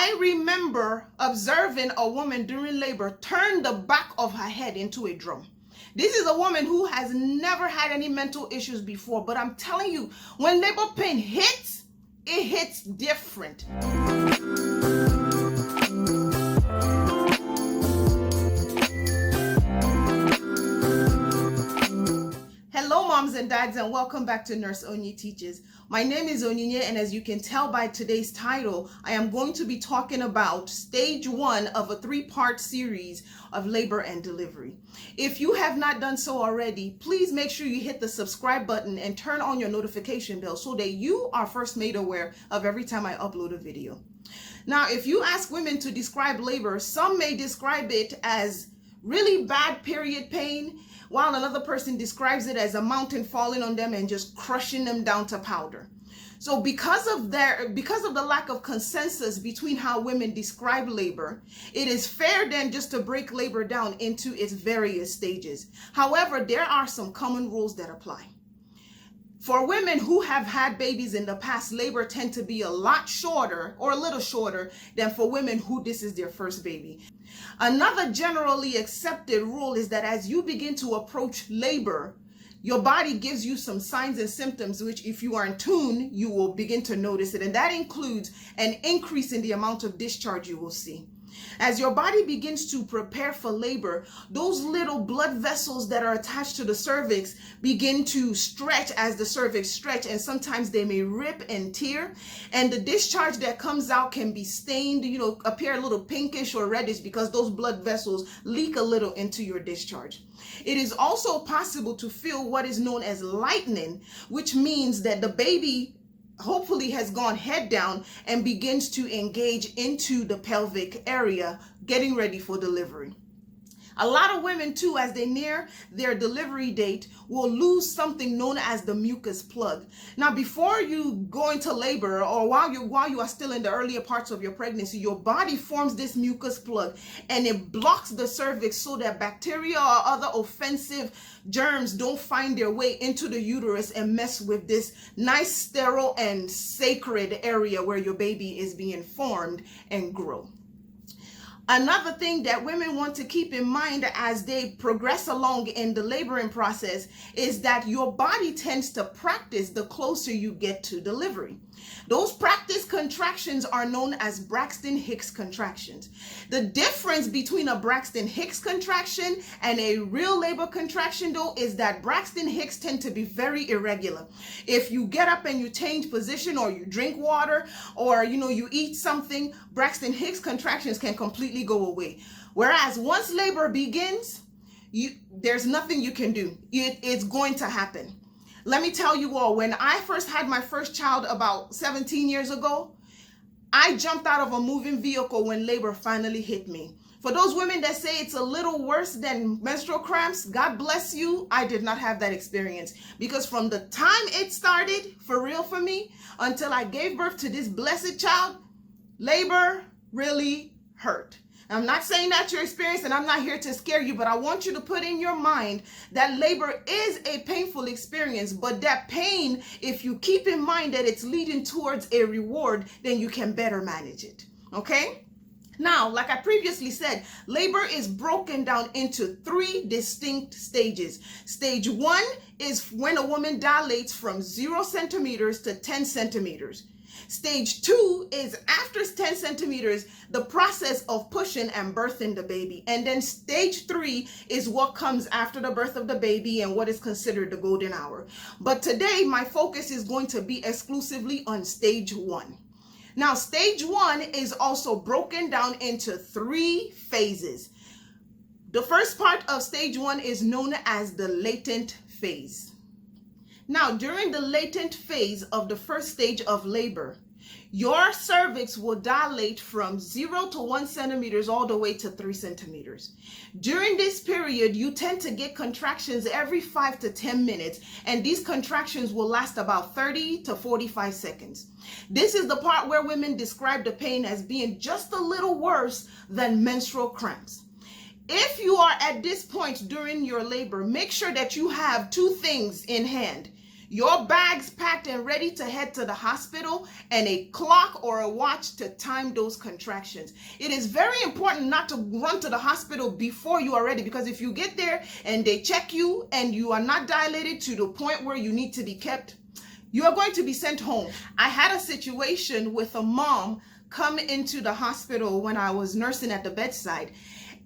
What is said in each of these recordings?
I remember observing a woman during labor turn the back of her head into a drum. This is a woman who has never had any mental issues before, but I'm telling you, when labor pain hits, it hits different. Hello, moms and dads, and welcome back to Nurse Onyi Teaches. My name is Onyinye, and as you can tell by today's title, I am going to be talking about stage 1 of a 3-part series of labor and delivery. If you have not done so already, please make sure you hit the subscribe button and turn on your notification bell so that you are first made aware of every time I upload a video. Now, if you ask women to describe labor, some may describe it as really bad period pain, while another person describes it as a mountain falling on them and just crushing them down to powder. So because of the lack of consensus between how women describe labor, it is fair then just to break labor down into its various stages. However, there are some common rules that apply. For women who have had babies in the past, labor tend to be a lot shorter or a little shorter than for women who this is their first baby. Another generally accepted rule is that as you begin to approach labor, your body gives you some signs and symptoms, which if you are in tune, you will begin to notice it. And that includes an increase in the amount of discharge you will see. As your body begins to prepare for labor, those little blood vessels that are attached to the cervix begin to stretch as the cervix stretch, and sometimes they may rip and tear, and the discharge that comes out can be stained, appear a little pinkish or reddish because those blood vessels leak a little into your discharge. It is also possible to feel what is known as lightening, which means that the baby hopefully has gone head down and begins to engage into the pelvic area, getting ready for delivery. A lot of women too, as they near their delivery date, will lose something known as the mucus plug. Now, before you go into labor or while you are still in the earlier parts of your pregnancy, your body forms this mucus plug and it blocks the cervix so that bacteria or other offensive germs don't find their way into the uterus and mess with this nice, sterile, and sacred area where your baby is being formed and grow. Another thing that women want to keep in mind as they progress along in the laboring process is that your body tends to practice the closer you get to delivery. Those practice contractions are known as Braxton Hicks contractions. The difference between a Braxton Hicks contraction and a real labor contraction, though, is that Braxton Hicks tend to be very irregular. If you get up and you change position, or you drink water, or you eat something, Braxton Hicks contractions can completely go away. Whereas once labor begins, there's nothing you can do. It's going to happen. Let me tell you all, when I first had my first child about 17 years ago, I jumped out of a moving vehicle when labor finally hit me. For those women that say it's a little worse than menstrual cramps, God bless you. I did not have that experience, because from the time it started, for real for me, until I gave birth to this blessed child, labor really hurt. I'm not saying that's your experience, and I'm not here to scare you, but I want you to put in your mind that labor is a painful experience, but that pain, if you keep in mind that it's leading towards a reward, then you can better manage it, okay? Now, like I previously said, labor is broken down into 3 distinct stages. Stage 1 is when a woman dilates from 0 centimeters to 10 centimeters. Stage 2 is after 10 centimeters, the process of pushing and birthing the baby. And then stage 3 is what comes after the birth of the baby and what is considered the golden hour. But today, my focus is going to be exclusively on stage 1. Now, stage 1 is also broken down into 3 phases. The first part of stage 1 is known as the latent phase. Now, during the latent phase of the first stage of labor, your cervix will dilate from 0 to 1 centimeters all the way to 3 centimeters. During this period, you tend to get contractions every 5 to 10 minutes, and these contractions will last about 30 to 45 seconds. This is the part where women describe the pain as being just a little worse than menstrual cramps. If you are at this point during your labor, make sure that you have 2 things in hand. your bags packed and ready to head to the hospital, and a clock or a watch to time those contractions. It is very important not to run to the hospital before you are ready, because if you get there and they check you and you are not dilated to the point where you need to be kept, you are going to be sent home. I had a situation with a mom come into the hospital when I was nursing at the bedside.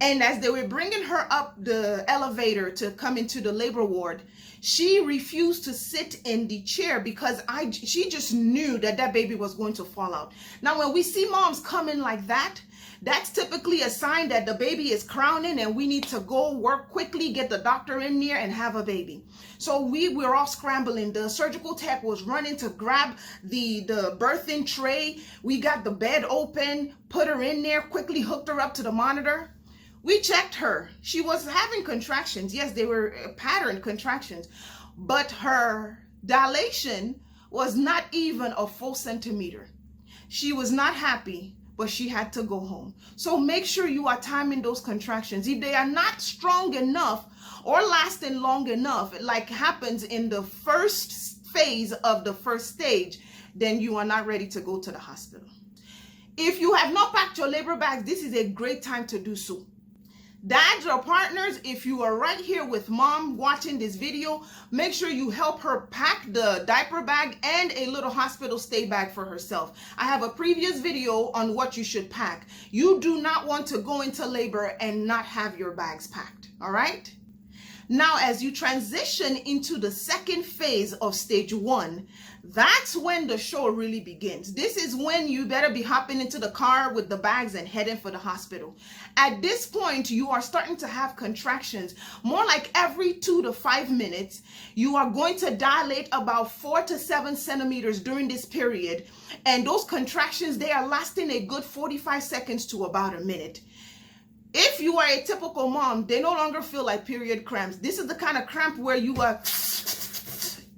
And as they were bringing her up the elevator to come into the labor ward, she refused to sit in the chair because she just knew that that baby was going to fall out. Now, when we see moms come in like that, that's typically a sign that the baby is crowning and we need to go work quickly, get the doctor in there and have a baby. So we were all scrambling. The surgical tech was running to grab the birthing tray. We got the bed open, put her in there, quickly hooked her up to the monitor. We checked her. She was having contractions. Yes, they were patterned contractions, but her dilation was not even a full centimeter. She was not happy, but she had to go home. So make sure you are timing those contractions. If they are not strong enough or lasting long enough, like happens in the first phase of the first stage, then you are not ready to go to the hospital. If you have not packed your labor bags, this is a great time to do so. Dads or partners, if you are right here with mom watching this video, make sure you help her pack the diaper bag and a little hospital stay bag for herself. I have a previous video on what you should pack. You do not want to go into labor and not have your bags packed, all right? Now, as you transition into the second phase of stage 1, that's when the show really begins. This is when you better be hopping into the car with the bags and heading for the hospital. At this point, you are starting to have contractions more like every 2 to 5 minutes. You are going to dilate about 4 to 7 centimeters during this period. And those contractions, they are lasting a good 45 seconds to about a minute. If you are a typical mom, they no longer feel like period cramps. This is the kind of cramp where you are,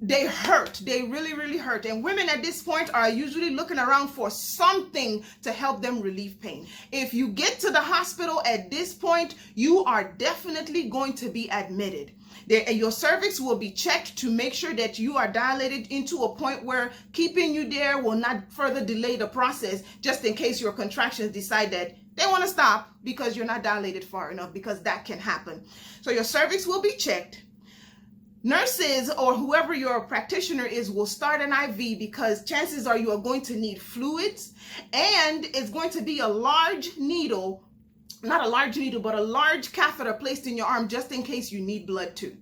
they hurt. They really, really hurt. And women at this point are usually looking around for something to help them relieve pain. If you get to the hospital at this point, you are definitely going to be admitted. Your cervix will be checked to make sure that you are dilated into a point where keeping you there will not further delay the process, just in case your contractions decide that they want to stop because you're not dilated far enough, because that can happen. So your cervix will be checked. Nurses or whoever your practitioner is will start an IV, because chances are you are going to need fluids, and it's going to be a large needle, not a large needle, but a large catheter placed in your arm just in case you need blood too.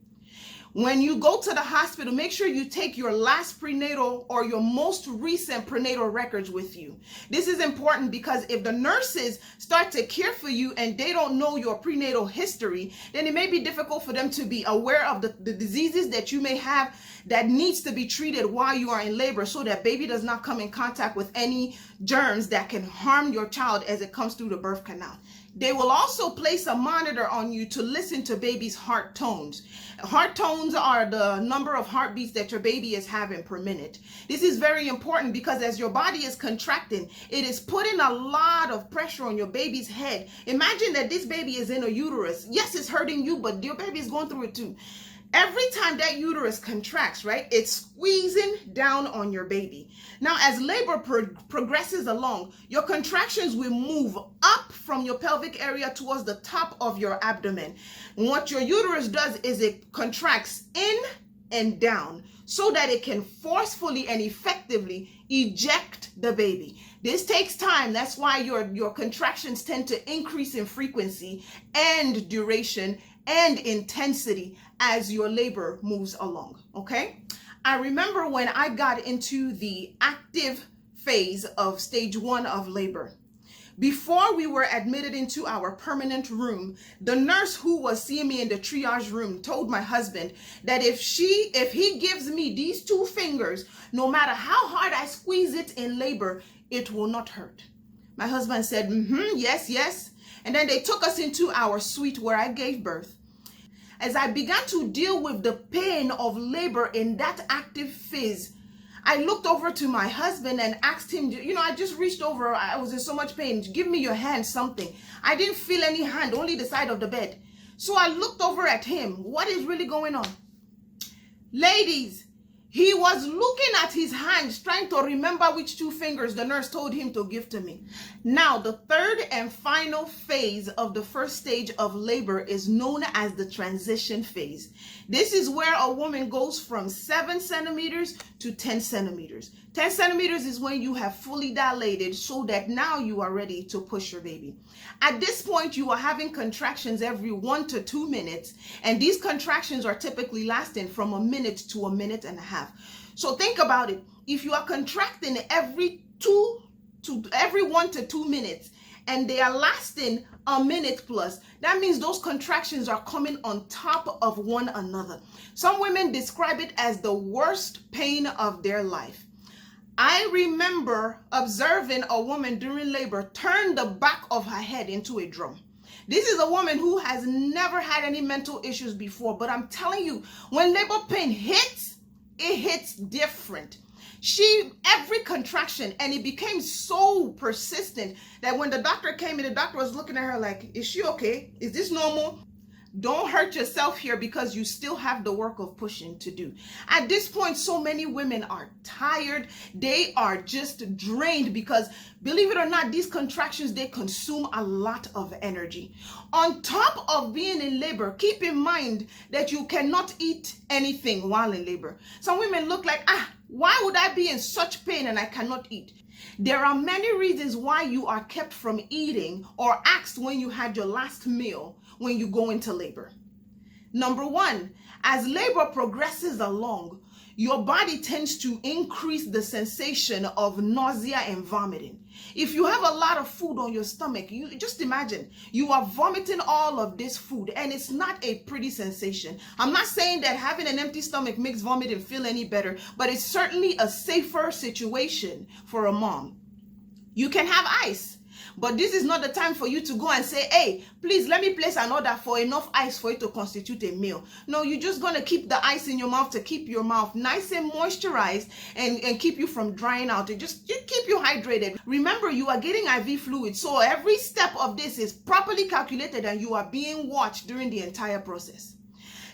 When you go to the hospital, make sure you take your last prenatal or your most recent prenatal records with you. This is important because if the nurses start to care for you and they don't know your prenatal history, then it may be difficult for them to be aware of the diseases that you may have that needs to be treated while you are in labor, so that baby does not come in contact with any germs that can harm your child as it comes through the birth canal. They will also place a monitor on you to listen to baby's heart tones. Heart tones are the number of heartbeats that your baby is having per minute. This is very important because as your body is contracting, it is putting a lot of pressure on your baby's head. Imagine that this baby is in a uterus. Yes, it's hurting you, but your baby is going through it too. Every time that uterus contracts, right, it's squeezing down on your baby. Now, as labor progresses along, your contractions will move up from your pelvic area towards the top of your abdomen. And what your uterus does is it contracts in and down so that it can forcefully and effectively eject the baby. This takes time. That's why your contractions tend to increase in frequency and duration and intensity as your labor moves along, okay? I remember when I got into the active phase of stage 1 of labor. Before we were admitted into our permanent room, the nurse who was seeing me in the triage room told my husband that if he gives me these 2 fingers, no matter how hard I squeeze it in labor, it will not hurt. My husband said, yes, yes. And then they took us into our suite where I gave birth. As I began to deal with the pain of labor in that active phase, I looked over to my husband and asked him, I just reached over, I was in so much pain, give me your hand, something. I didn't feel any hand, only the side of the bed. So I looked over at him. What is really going on? Ladies, He was looking at his hands, trying to remember which two fingers the nurse told him to give to me. Now, the third and final phase of the first stage of labor is known as the transition phase. This is where a woman goes from 7 centimeters to 10 centimeters. 10 centimeters is when you have fully dilated so that now you are ready to push your baby. At this point, you are having contractions every 1 to 2 minutes, and these contractions are typically lasting from a minute to a minute and a half. So think about it. If you are contracting every 1 to 2 minutes and they are lasting a minute plus, that means those contractions are coming on top of one another. Some women describe it as the worst pain of their life. I remember observing a woman during labor turn the back of her head into a drum. This is a woman who has never had any mental issues before, but I'm telling you, when labor pain hits, it hits different. Every contraction, and it became so persistent that when the doctor came in, the doctor was looking at her like, is she okay? Is this normal? Don't hurt yourself here because you still have the work of pushing to do. At this point, so many women are tired. They are just drained because, believe it or not, these contractions, they consume a lot of energy. On top of being in labor, keep in mind that you cannot eat anything while in labor. Some women look like, why would I be in such pain and I cannot eat? There are many reasons why you are kept from eating or asked when you had your last meal when you go into labor. Number one, as labor progresses along, your body tends to increase the sensation of nausea and vomiting. If you have a lot of food on your stomach, you just imagine you are vomiting all of this food, and it's not a pretty sensation. I'm not saying that having an empty stomach makes vomiting feel any better, but it's certainly a safer situation for a mom. You can have ice, but this is not the time for you to go and say, hey, please let me place an order for enough ice for it to constitute a meal. No, you're just going to keep the ice in your mouth to keep your mouth nice and moisturized and keep you from drying out. And just keep you hydrated. Remember, you are getting IV fluid, so every step of this is properly calculated and you are being watched during the entire process.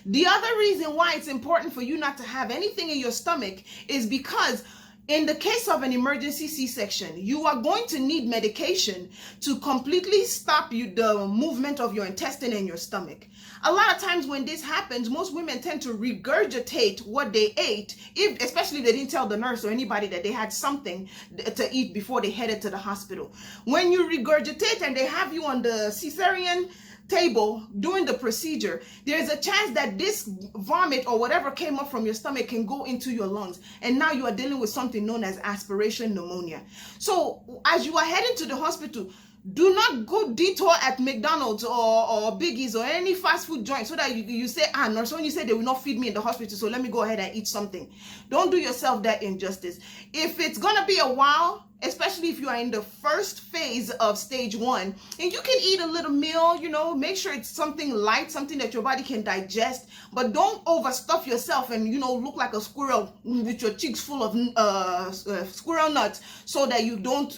The other reason why it's important for you not to have anything in your stomach is because in the case of an emergency C-section, you are going to need medication to completely stop the movement of your intestine and your stomach. A lot of times when this happens, most women tend to regurgitate what they ate, especially if they didn't tell the nurse or anybody that they had something to eat before they headed to the hospital. When you regurgitate and they have you on the cesarean table doing the procedure, there's a chance that this vomit or whatever came up from your stomach can go into your lungs, and now you are dealing with something known as aspiration pneumonia. So as you are heading to the hospital, do not go detour at McDonald's or Biggie's or any fast food joint so that you say, nurse, when you say they will not feed me in the hospital, so let me go ahead and eat something. Don't do yourself that injustice. If it's gonna be a while, especially if you are in the first phase of stage 1, and you can eat a little meal, make sure it's something light, something that your body can digest, but don't overstuff yourself and look like a squirrel with your cheeks full of squirrel nuts so that you don't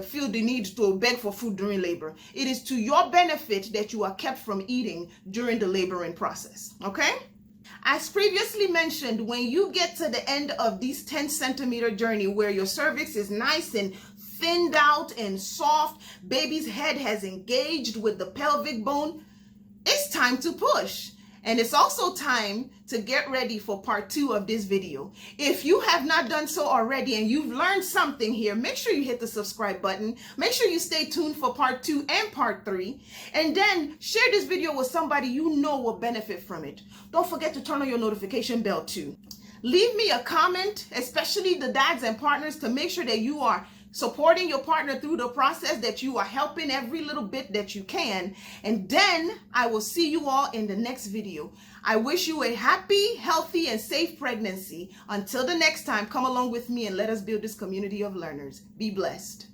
feel the need to beg for food during labor. It is to your benefit that you are kept from eating during the laboring process, okay? As previously mentioned, when you get to the end of this 10 centimeter journey where your cervix is nice and thinned out and soft, baby's head has engaged with the pelvic bone, it's time to push. And it's also time to get ready for part 2 of this video. If you have not done so already and you've learned something here, make sure you hit the subscribe button. Make sure you stay tuned for part 2 and part 3. And then share this video with somebody you know will benefit from it. Don't forget to turn on your notification bell too. Leave me a comment, especially the dads and partners, to make sure that you are supporting your partner through the process, that you are helping every little bit that you can. And then I will see you all in the next video. I wish you a happy, healthy, and safe pregnancy. Until the next time, come along with me and let us build this community of learners. Be blessed.